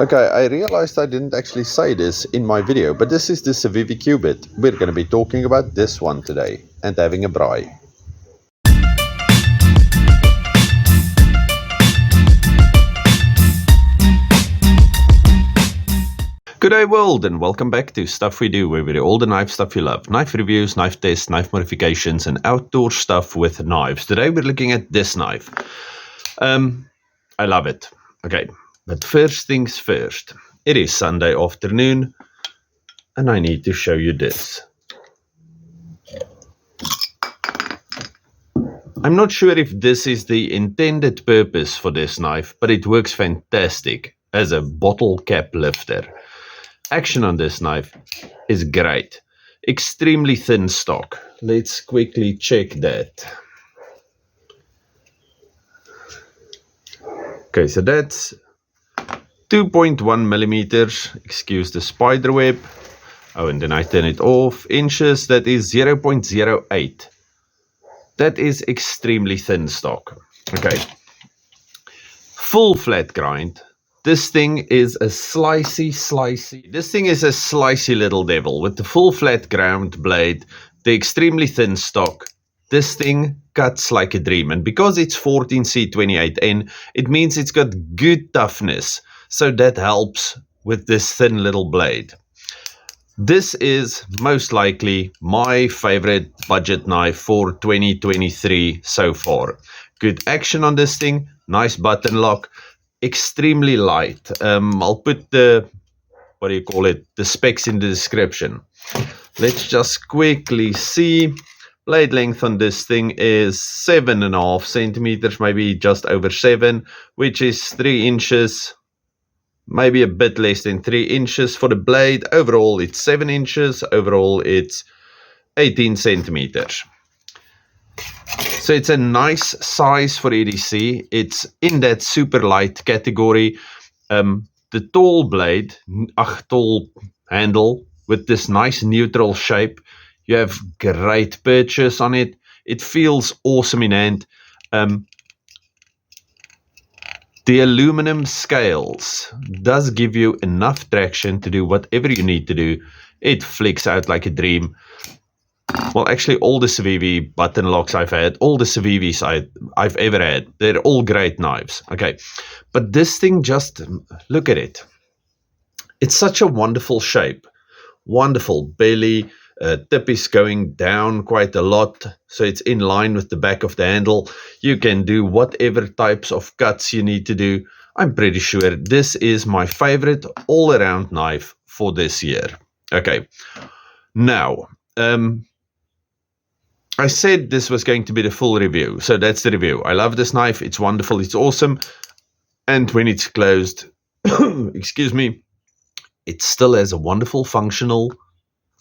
Okay, I realized I didn't actually say this in my video, but this is the CIVIVI Qubit. We're going to be talking about this one today and having a braai. Good day world, and welcome back to Stuff We Do, where we do all the knife stuff you love. Knife reviews, knife tests, knife modifications, and outdoor stuff with knives. Today we're looking at this knife. I love it. Okay, but first things first. It is Sunday afternoon, and I need to show you this. I'm not sure if this is the intended purpose for this knife, but it works fantastic as a bottle cap lifter. Action on this knife is great. Extremely thin stock. Let's quickly check that. Okay, so that's 2.1 millimeters. Excuse the spider web. Oh, and then I turn it off. Inches, that is 0.08. That is extremely thin stock. Okay. Full flat grind. This thing is a slicey little devil with the full flat ground blade, the extremely thin stock. This thing cuts like a dream, and because it's 14C28N, it means it's got good toughness, so that helps with this thin little blade. This is most likely my favorite budget knife for 2023 so far. Good action on this thing, nice button lock. Extremely light. I'll put the specs in the description. Let's just quickly see. Blade length on this thing is 7.5 centimeters, maybe just over 7, which is 3 inches, maybe a bit less than 3 inches for the blade. Overall, it's 7 inches. Overall, it's 18 centimeters. So it's a nice size for EDC. It's in that super light category. The tall blade, tall handle with this nice neutral shape. You have great purchase on it. It feels awesome in hand. The aluminum scales does give you enough traction to do whatever you need to do. It flicks out like a dream. Well, actually, all the CIVIVI button locks I've had, all the CIVIVIs I've ever had, they're all great knives. Okay, but this thing, just look at it. It's such a wonderful shape. Wonderful belly. Tip is going down quite a lot, so it's in line with the back of the handle. You can do whatever types of cuts you need to do. I'm pretty sure this is my favorite all-around knife for this year. Okay, now, I said this was going to be the full review, so that's the review. I love this knife. It's wonderful. It's awesome. And when it's closed, excuse me, it still has a wonderful functional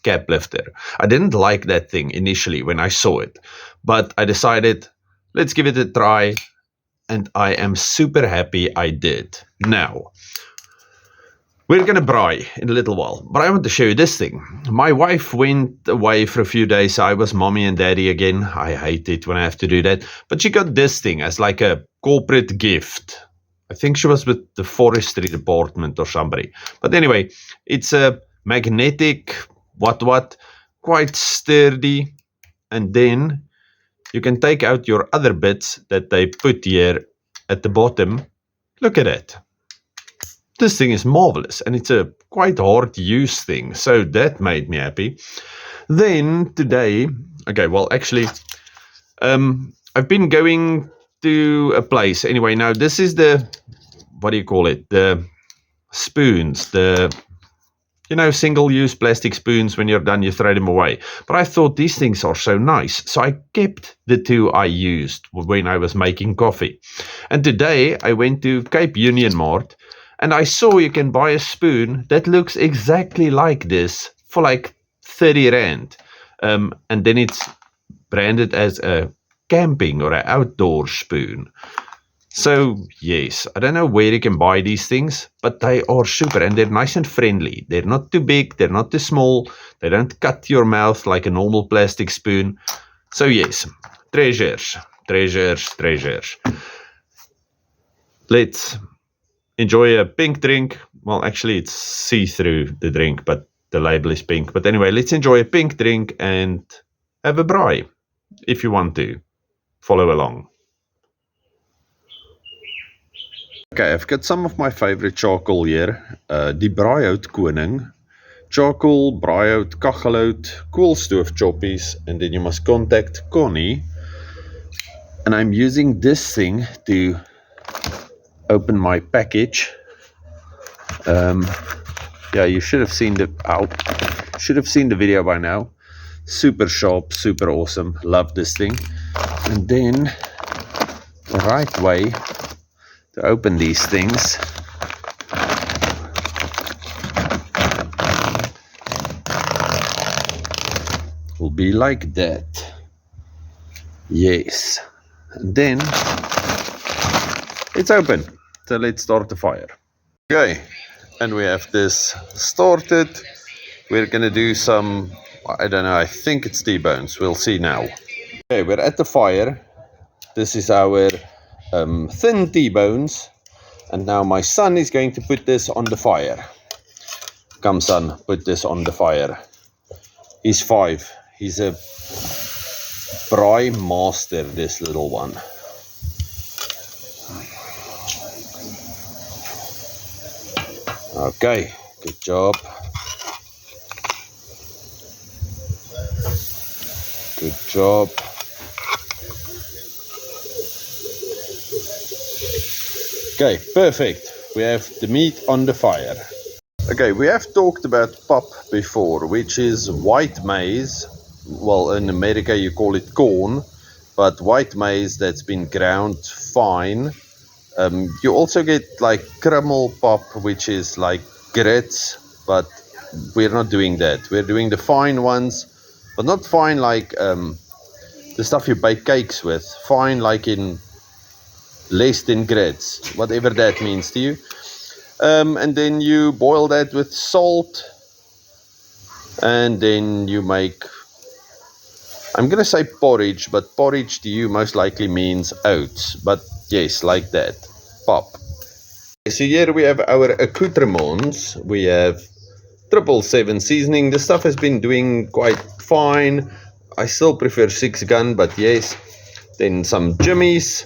cap lifter. I didn't like that thing initially when I saw it, but I decided, let's give it a try, and I am super happy I did. Now, we're going to braai in a little while, but I want to show you this thing. My wife went away for a few days. I was mommy and daddy again. I hate it when I have to do that. But she got this thing as like a corporate gift. I think she was with the forestry department or somebody. But anyway, it's a magnetic, quite sturdy. And then you can take out your other bits that they put here at the bottom. Look at it. This thing is marvelous, and it's a quite hard to use thing, so that made me happy. Then today, okay, well actually, I've been going to a place. Anyway, now this is the, the spoons, single-use plastic spoons. When you're done, you throw them away. But I thought these things are so nice, so I kept the 2 I used when I was making coffee. And today I went to Cape Union Mart, and I saw you can buy a spoon that looks exactly like this for like 30 Rand. And then it's branded as a camping or an outdoor spoon. So, yes, I don't know where you can buy these things, but they are super, and they're nice and friendly. They're not too big, they're not too small, they don't cut your mouth like a normal plastic spoon. So, yes, treasures. Let's enjoy a pink drink. Well, actually, it's see-through the drink, but the label is pink. But anyway, let's enjoy a pink drink and have a braai, if you want to. Follow along. Okay, I've got some of my favorite charcoal here. Die braaihout koning. Charcoal, braaihout, kachelhout, koolstoof choppies, and then you must contact Connie. And I'm using this thing to open my package. Yeah, you should have seen the video by now. Super sharp, super awesome. Love this thing. And then the right way to open these things will be like that. Yes. And then it's open. So let's start the fire. Okay, and we have this started. We're gonna do some, I don't know, I think it's T-bones. We'll see now. Okay, we're at the fire. This is our thin T-bones. And now my son is going to put this on the fire. Come son, put this on the fire. He's 5. He's a braai master, this little one. Okay, good job. Good job. Okay, perfect. We have the meat on the fire. Okay, we have talked about pop before, which is white maize. Well, in America you call it corn, but white maize that's been ground fine. You also get like krummel pop, which is like grits, but we're not doing that. We're doing the fine ones, but not fine like the stuff you bake cakes with. Fine like in less than grits, whatever that means to you. And then you boil that with salt, and then you make, I'm gonna say porridge, but porridge to you most likely means oats, but yes, like that, pop. So here we have our accoutrements. We have 777 seasoning. The stuff has been doing quite fine. I still prefer 6 gun, but yes. Then some jimmies.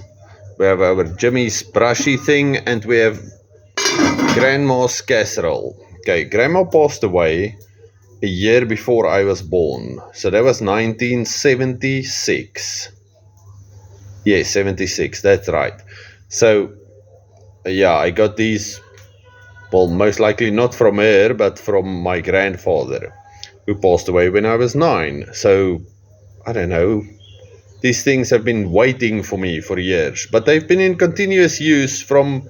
We have our Jimmy's brushy thing, and we have Grandma's casserole. Okay, Grandma passed away a year before I was born. So that was 1976. Yes, 76, that's right. So, yeah, I got these, well, most likely not from her, but from my grandfather, who passed away when I was 9. So, I don't know. These things have been waiting for me for years, but they've been in continuous use from,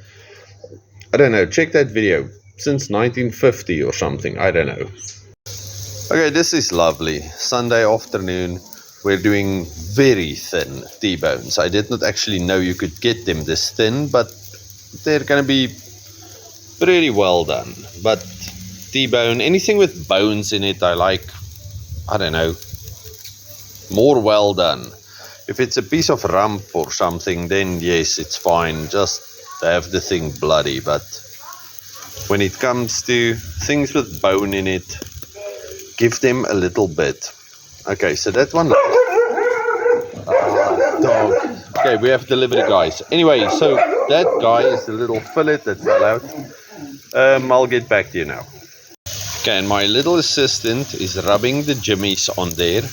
I don't know, check that video, since 1950 or something, I don't know. Okay, this is lovely. Sunday afternoon, we're doing very thin T-bones. I did not actually know you could get them this thin, but they're gonna be pretty well done. But T-bone, anything with bones in it, I like, I don't know, more well done. If it's a piece of rump or something, then yes, it's fine. Just have the thing bloody. But when it comes to things with bone in it, give them a little bit. Okay, so that one. Dog. Okay, we have delivery guys. Anyway, so that guy is the little fillet that fell out. I'll get back to you now. Okay, and my little assistant is rubbing the jimmies on there.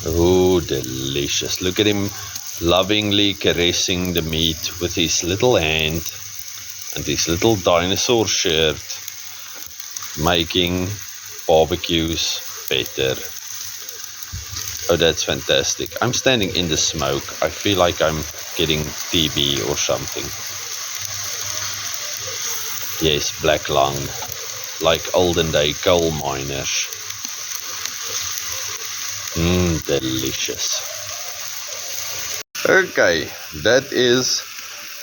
Oh, delicious. Look at him lovingly caressing the meat with his little hand and his little dinosaur shirt, making barbecues better. Oh, that's fantastic. I'm standing in the smoke. I feel like I'm getting TB or something. Yes, black lung, like olden day coal miners. Delicious. Okay, that is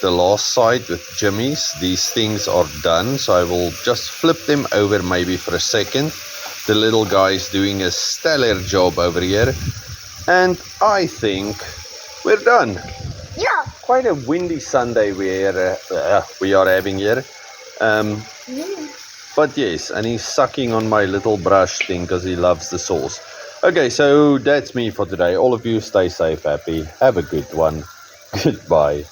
the last side with jimmies. These things are done, so I will just flip them over maybe for a second. The little guy is doing a stellar job over here, and I think we're done. Yeah. quite a windy Sunday we are having here. But yes, and he's sucking on my little brush thing because he loves the sauce. Okay, so that's me for today. All of you stay safe, happy. Have a good one. Goodbye.